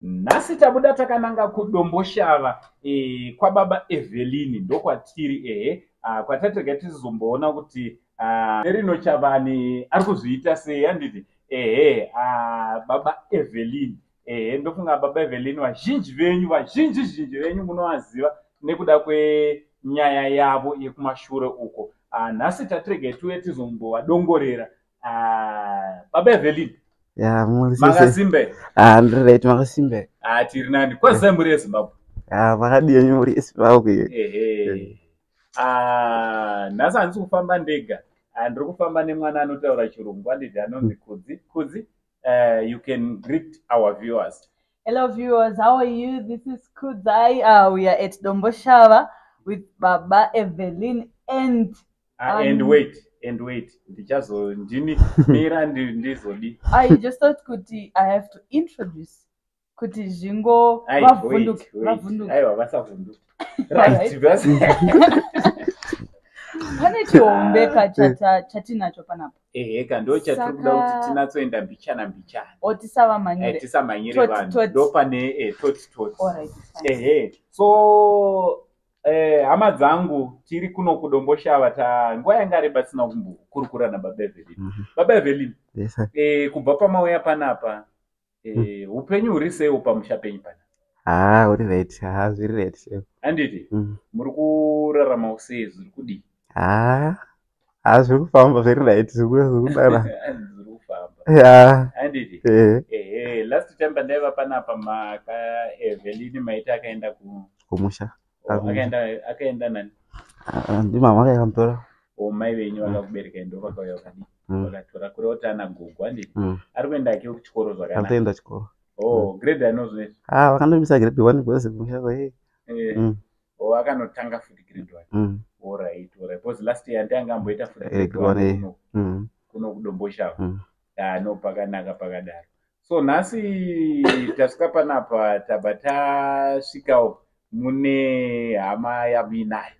Nhasi tabuda takananga kudomboshava kwababa Evelyn ndokwatiri kwatatega tizomboona kuti Nerino Chavani ari kuzviita sei handiti baba Evelyn ndofunga baba Evelyn vazhinji venyu munovaziva nekuda kwenyaya yavo yekumashure uko. Nhasi tatirege tuve tizombovadongorera baba Evelyn. Ya, Makasimbe. Ndiright makasimbe. Tiri nani. Kwazai muri yeZimbabwe? Makadii muri yeZimbabwe. Nhasi handisi kufamba ndega. Ndiri kufamba nemwana anotaura chirungu handiti anonzi Kudzi. You can greet our viewers. Hello viewers, how are you? This is Kudzai. We are at Domboshava with Baba Evelyn and wait. Ndichazondini mira ndizodi. I just thought Kuti I have to introduce Kuti Jingo vavunduke. Aiwa vasavunduke. Right, basi. Pane chihombeka chatinacho panapa. Ndo chatikuda kuti tinatsoenda mbichana. Tisamanyire. Tisamanyire vanhu. Ndo pane toti. Alright. So hama dzangu tiri kuno kudomboshava nguva yanga reba tisina kumbokurukura nababa Evelyn. Baba Evelyn. Yes sir. Kubva pamauya panapa upenyu huri sei pamusha penyu pana? Uri right. Zviri right chef. Handiti? Muri kurarama sei? Zviri kudii? Zviri kufamba zviri right. Zviri kudara. Zviri kufamba. Handiti? Last time ndaiva panapa maka Evelyn maita akaenda kumusha. Akaenda nani? Ndimama akamutora. Mai venyu vakakubereka ndo vakauya vakadii? Vakatora kuroti ana gogo handiti? Ari kuenda kuchikoro zvakanaka? Anotoenda chikoro. Grade anozvinezvi? Vakandomisa grade 1 kwese kumusha akanotanga futi grade 1. Alright. Because last year ndanga amboita futi grade 1 kuno kudomboshava. No pakanaka pakadaro. So nhasi tasvika panapa tabva tasvikawo mune hama yamuinayo.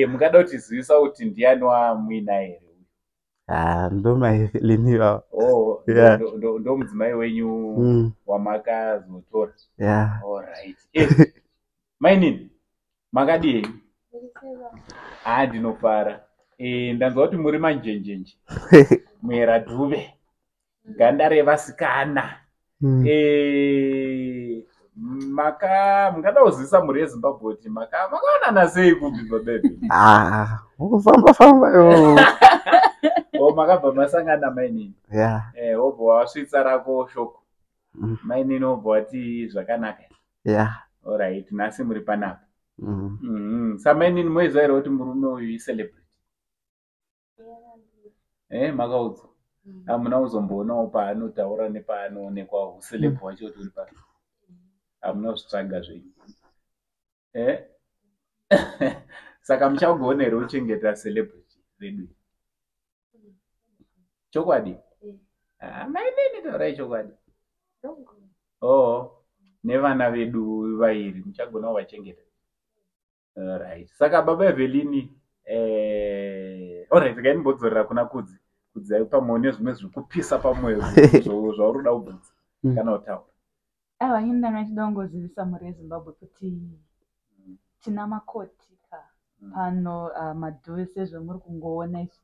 Mungada kutizivisa kuti ndiani wamuinayo here? Ndo maEvelyn ivavo. Ndo mudzimai wenyu wamakazotora. Alright. Mainini makadii? Ndinofara. Ndanzwa kuti muri manjenjenje. Muera dhuve. Ganda revasikana. Mungada kuzivisa muri yeZimbabwe kuti makaonana sei kupi baba Evelyn? Mukufamba yo. Makabva masangana mainini? Wobva wasvitsa rako shoko. Mainini wobva wati zvakanaka? Alright, nhasi muri panapa. Samainini moiziva here kuti murume uyu icelebrity? Makaudzwa? Hamuna kuzomboonawo paanotaura nepaanoonekwa uceleb wacho kuti uri pari? Hamuna kuzvitsvaga zvenyu? Saka muchagona here kuchengeta celebrity redu? Chokwadi? Mainini taurai chokwadi. Nevana vedu vairi muchagona kuvachengeta? Alright. Saka baba Evelyn alright, ngaimbodzorera kuna Kudzi. Kudzi pamuone zvimwe zviri kupisa pamwoyo zvauri kuda kubvunza kana kutaura. Inini ndanga ndichida kungozivisa muri yeZimbabwe kuti tina makoti pano madhoo sezvamuri kungoona izvi.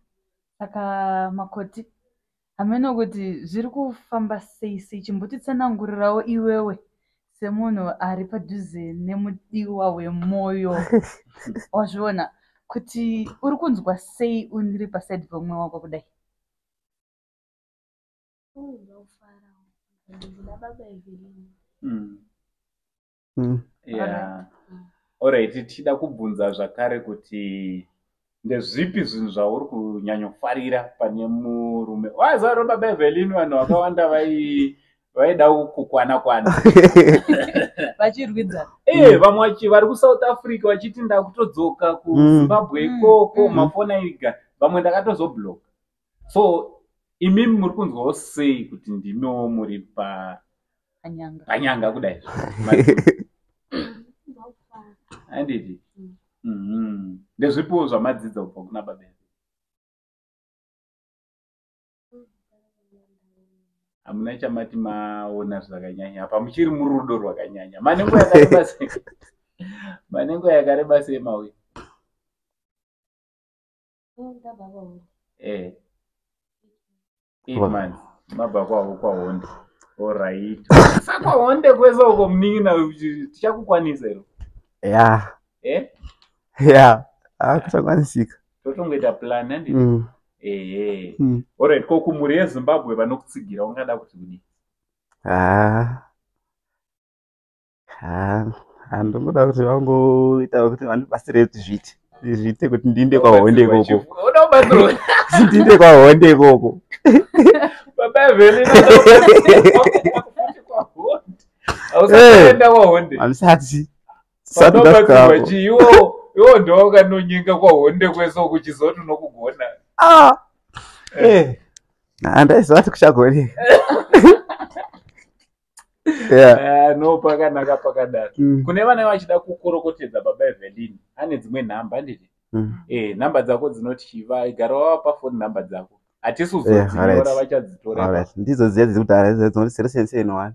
Saka makoti hameno kuti zviri kufamba sei chimbotitsanangurirawo iwewe semunhu ari padhuze nemudiwa wemwoyo wazviona kuti uri kunzwa sei uri pasaidi pemwoyo wako kudai? Alright, tichida kubvunza zvakare kuti ndezvipi zvinhu zvauri kunyanyofarira pane murume? Waziva baba Evelyn vanhu vakawanda vaida kukwana vachirwidzana. Vamwe vari kuSouth Africa vachiti ndakutodzoka kuZimbabwe ikoko mafona iga, vamwe ndakatozobloka. So imimi muri kunzwawo sei kuti ndimiwo muri panyanga kudai? Handiti? Ndezvipiwo zvamadzidza kubva kuna baba? hamuna chamati maona zvakanyanya apa muchiri murudo rwakanyanya. Manengo yakareba sei? Manengo yakareba sei mawe? Eh. 8 months. Mabva kwavo kwaHonde. Alright. Saka Honde kwese uko munin'ina tichakukwanisa ero. Yeah. Eh? Yeah. Akuchakwanisika. Totongoita plan handi. Alright, ko kumuri yeZimbabwe vanokutsigira ungada kuti kudii? Ndongoda kuti vangoita kuti vandibatsire kuti zviite kuti ndiinde kwaHonde ikoko. Unoda kubatsirwa? Ndiinde kwaHonde ikoko. Baba Evelyn kwaHonde. Ausaenda kwaHonde. Handisati. Sanobatsirwa chii? Iwo ndo wakanonyinga kwaHonde kwese kuchizoti unokugona. Handaizoti kuchagoneka. No, pakanaka pakadaro. Kune vana vachida kukorokotedza baba Evelyn, ane dzimwe nhamba nditi. Nhamba dzako dzinochiva, igara wapa phone nhamba dzako. Hatisi uzodzinyora vachadzitora. Alright, ndidzo dziya dzekudhara dzinoti 0771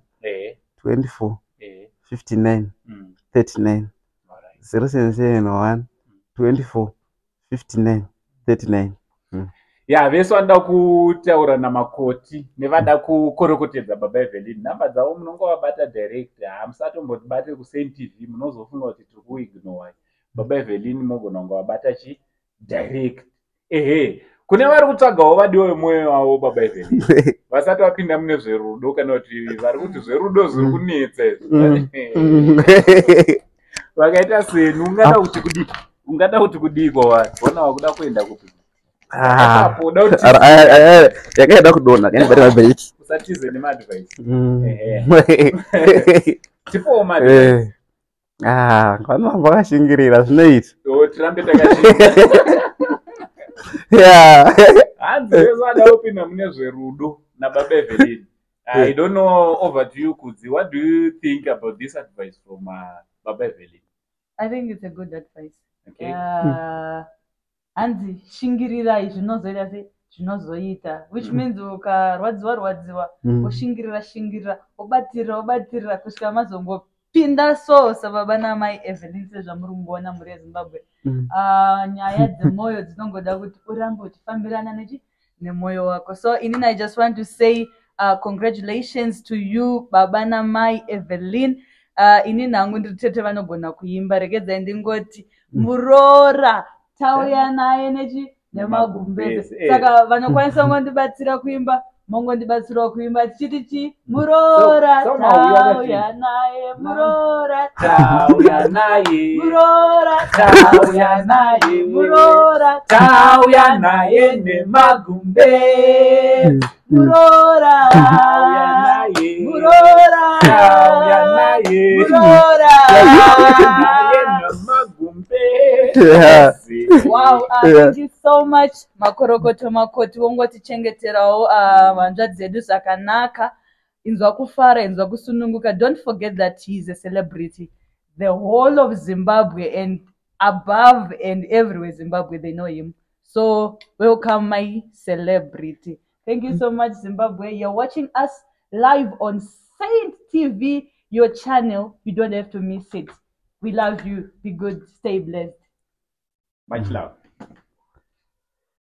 24 59 39. 0771 24 59 39. Ya, vese vanoda kutaura namakoti nevada kukorokotedza baba Evelyn. Nhamba dzavo munongovabata direct. Hamusatombotibate kuSaint TV, munozofunga kuti tiri kuignore. Baba Evelyn mogona kungovabata direct. Kune vari kutsvagawo vadiwa vemwoyo wavo baba Evelyn. Vasati vapinda mune zverudo kana kuti vari kuti zverudo zviri kunetsa. Vakaita seni ungada kuti kudii kwavari? Bona wakuda kuenda kupi? Yakaenda kudonha kaenda mabheki. Usatize nemadvice. Tipowo madvice. Vanova vakashingirira zvinoita. Tirambe takashingirira. Hanzi vese vada kupinda mune zverudo nababa Evelyn. I don't know, over to you Kudzi. What do you think about this advice from Baba Evelyn? I think it's a good advice. Okay. Hanzi shingirirai zvinozoita zvinozoita, which means ukarwadziwa ushingirira obatirira kusvika mazongopinda so sababa namai Evelyn sezvamuri kungoona muri yeZimbabwe. Nyaya dzemwoyo dzinongoda kuti urambe uchifambirana nemwoyo wako. So I just want to say congratulations to you baba namai Evelyn. Ini nangu ndiri tete vanogona kuimba, regedzai ndingoti Muroora tauya naye nemagumbeze. Saka vanokwanisa kungondibatsira kuimba, mongondibatsirawo kuimba tichiti Muroora tauya naye, Muroora tauya naye, Muroora tauya naye, Muroora tauya naye nemagumbeze. Muroora tauya naye, Muroora tauya naye, Muroora tauya naye nemagumbeze. Wow, thank you so much. Makoti wongotichengeterawo vanzvadzi dzedu zvakanaka. Inzwa kufara, inzwa kusununguka. Don't forget that he is a celebrity. The whole of Zimbabwe and above and everywhere Zimbabwe, they know him. So welcome my celebrity. Thank you so much, Zimbabwe. You're watching us live on Saint TV, your channel. You don't have to miss it. We love you. Be good. Stay blessed. Much love.